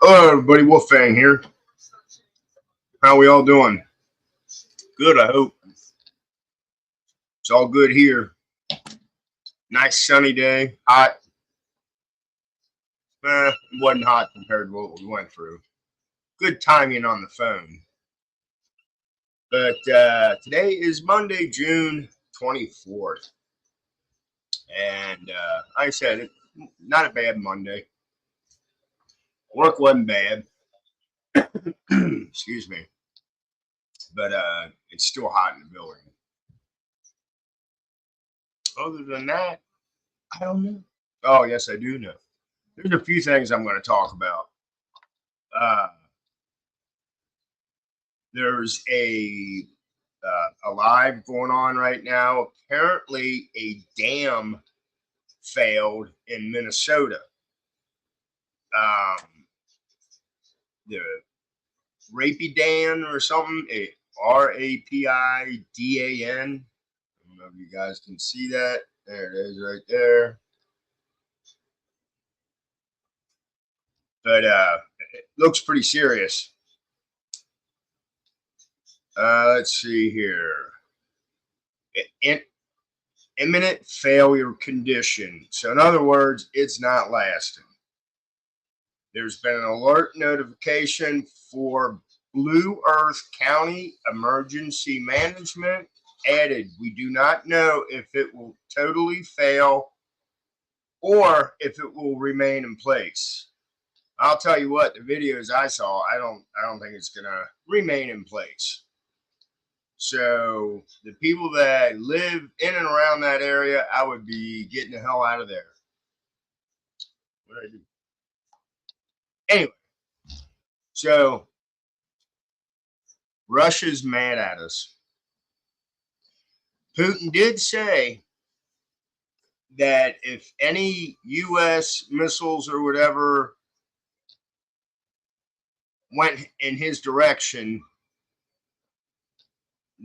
Hello, everybody. Wolfang here. How we all doing? Good, I hope. It's all good here. Nice sunny day. Hot. It wasn't hot compared to what we went through. Good timing on the phone. But today is Monday, June 24th. And like I said, it's not a bad Monday. Work wasn't bad. Excuse me. But it's still hot in the building. Other than that, I don't know. Oh, yes, I do know. There's a few things I'm going to talk about. There's a live going on right now. Apparently, a dam failed in Minnesota. The Rapidan or something, Rapidan. I don't know if you guys can see that. There it is right there. But it looks pretty serious. Let's see here. Imminent failure condition. So in other words, it's not lasting. There's been an alert notification for Blue Earth County Emergency Management added. We do not know if it will totally fail or if it will remain in place. I'll tell you what, the videos I saw, I don't think it's gonna remain in place. So the people that live in and around that area, I would be getting the hell out of there. What did I do? Anyway, so Russia's mad at us. Putin did say that if any U.S. missiles or whatever went in his direction,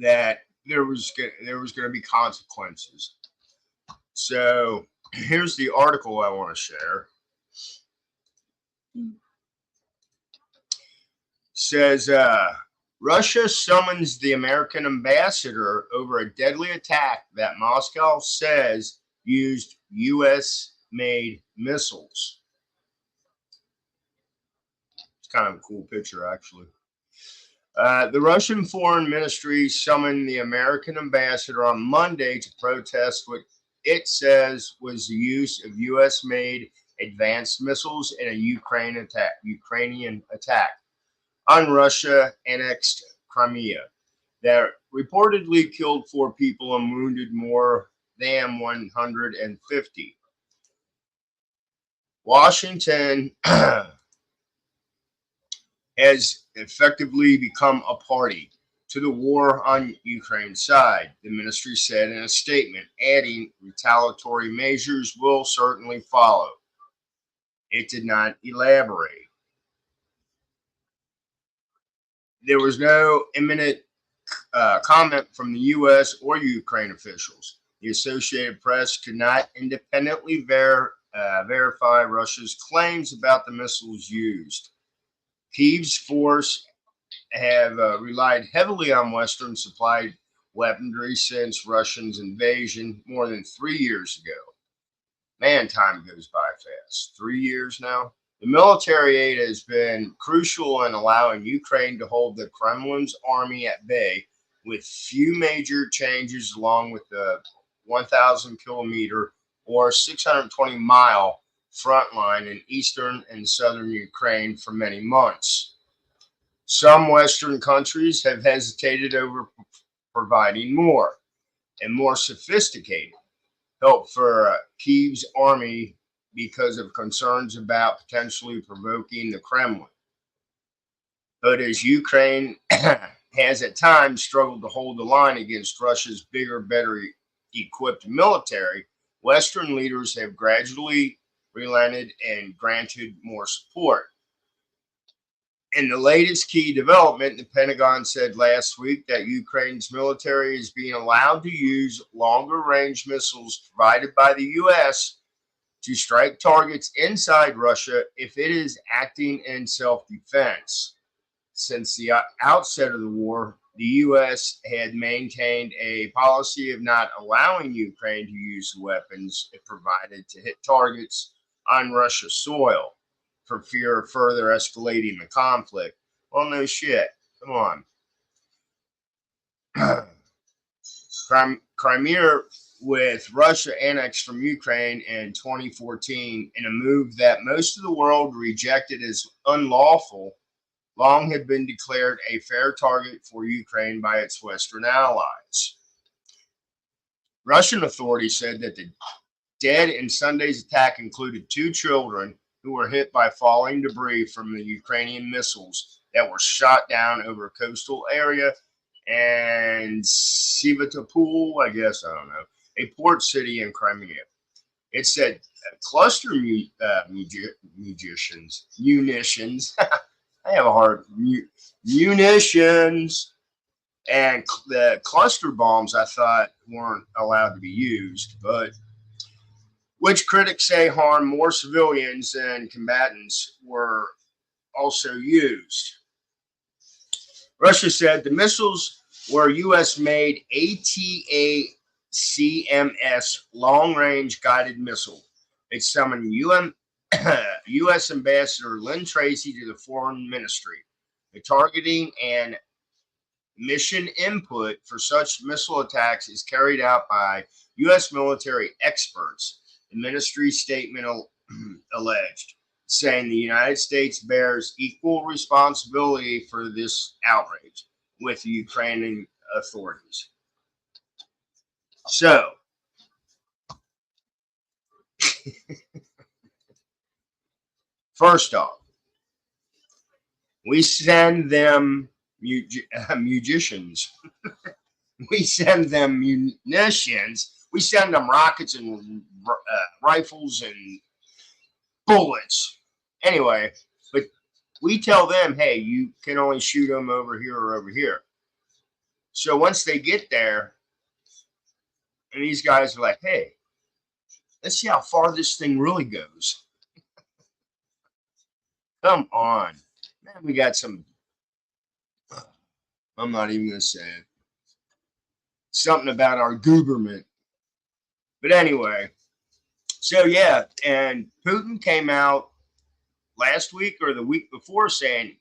that there was going to be consequences. So here's the article I want to share. Says Russia summons the American ambassador over a deadly attack that Moscow says used U.S.-made missiles. It's kind of a cool picture, actually. The Russian Foreign Ministry summoned the American ambassador on Monday to protest what it says was the use of U.S.-made advanced missiles in a Ukrainian attack on Russia-annexed Crimea that reportedly killed 4 people and wounded more than 150. Washington has effectively become a party to the war on Ukraine's side, the ministry said in a statement, adding retaliatory measures will certainly follow. It did not elaborate. There was no imminent comment from the U.S. or Ukraine officials. The Associated Press could not independently verify Russia's claims about the missiles used. Kyiv's force have relied heavily on Western supplied weaponry since Russia's invasion more than 3 years ago. Man, time goes by fast. 3 years now. The military aid has been crucial in allowing Ukraine to hold the Kremlin's army at bay, with few major changes along with the 1,000-kilometer or 620-mile front line in eastern and southern Ukraine for many months. Some Western countries have hesitated over providing more and more sophisticated help for Kyiv's army because of concerns about potentially provoking the Kremlin. But as Ukraine has at times struggled to hold the line against Russia's bigger, better equipped military, Western leaders have gradually relented and granted more support. In the latest key development, the Pentagon said last week that Ukraine's military is being allowed to use longer range missiles provided by the U.S. to strike targets inside Russia if it is acting in self-defense. Since the outset of the war, the U.S. had maintained a policy of not allowing Ukraine to use the weapons it provided to hit targets on Russia's soil for fear of further escalating the conflict. Well, no shit. Come on. Crimea, with Russia annexed from Ukraine in 2014 in a move that most of the world rejected as unlawful, long had been declared a fair target for Ukraine by its Western allies. Russian authorities said that the dead in Sunday's attack included 2 children who were hit by falling debris from the Ukrainian missiles that were shot down over a coastal area and Sevastopol, I guess, I don't know, a port city in Crimea. It said cluster munitions. I have a hard munitions and the cluster bombs. I thought weren't allowed to be used, but which critics say harm more civilians than combatants, were also used. Russia said the missiles were U.S.-made ATACMS long-range guided missile. It summoned U.S. Ambassador Lynn Tracy to the Foreign Ministry. The targeting and mission input for such missile attacks is carried out by U.S. military experts, the ministry statement alleged, saying the United States bears equal responsibility for this outrage with the Ukrainian authorities. So, first off, we send them musicians. We send them munitions. We send them rockets and rifles and bullets. Anyway, but we tell them, hey, you can only shoot them over here or over here. So once they get there, and these guys are like, hey, let's see how far this thing really goes. Come on. Man, we got some, I'm not even going to say it. Something about our government. But anyway, so yeah, and Putin came out last week or the week before saying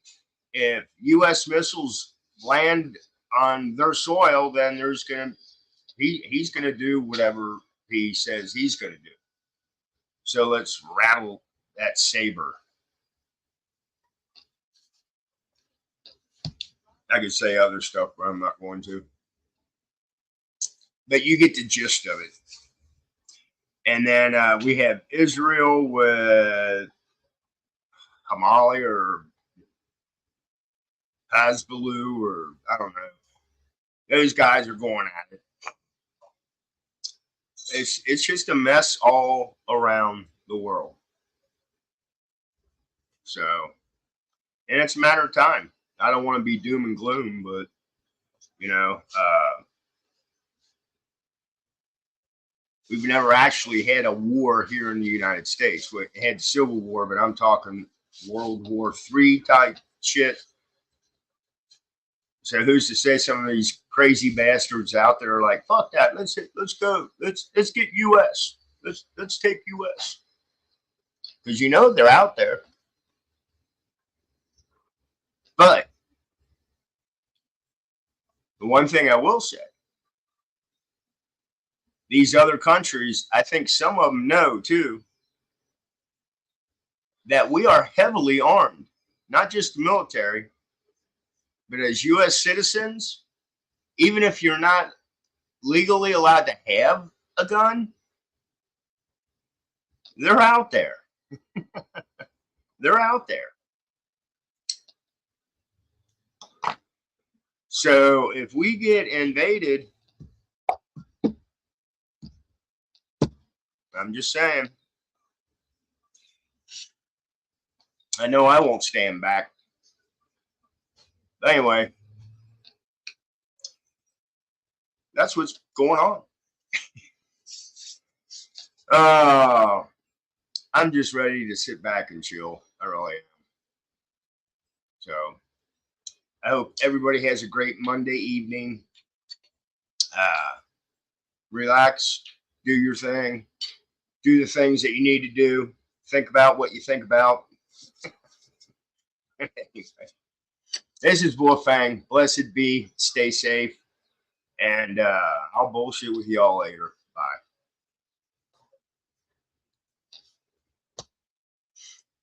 if U.S. missiles land on their soil, then there's going to, he's going to do whatever he says he's going to do. So let's rattle that saber. I could say other stuff, but I'm not going to. But you get the gist of it. And then we have Israel with Hamali or Hezbollah, or I don't know. Those guys are going at it. It's just a mess all around the world. So, and it's a matter of time. I don't want to be doom and gloom, but you know, we've never actually had a war here in the United States. We had Civil War, but I'm talking World War III type shit. So who's to say some of these crazy bastards out there are like, fuck that, let's go, let's get U.S. Let's take U.S. because you know they're out there. But the one thing I will say, these other countries, I think some of them know too, that we are heavily armed, not just the military, but as U.S. citizens, even if you're not legally allowed to have a gun, they're out there. They're out there. So if we get invaded, I'm just saying, I know I won't stand back. But anyway, that's what's going on. I'm just ready to sit back and chill. I really am. So I hope everybody has a great Monday evening. Relax, do your thing, do the things that you need to do, think about what you think about. Anyway, this is Wolfang. Blessed be, stay safe, and I'll bullshit with y'all later. Bye.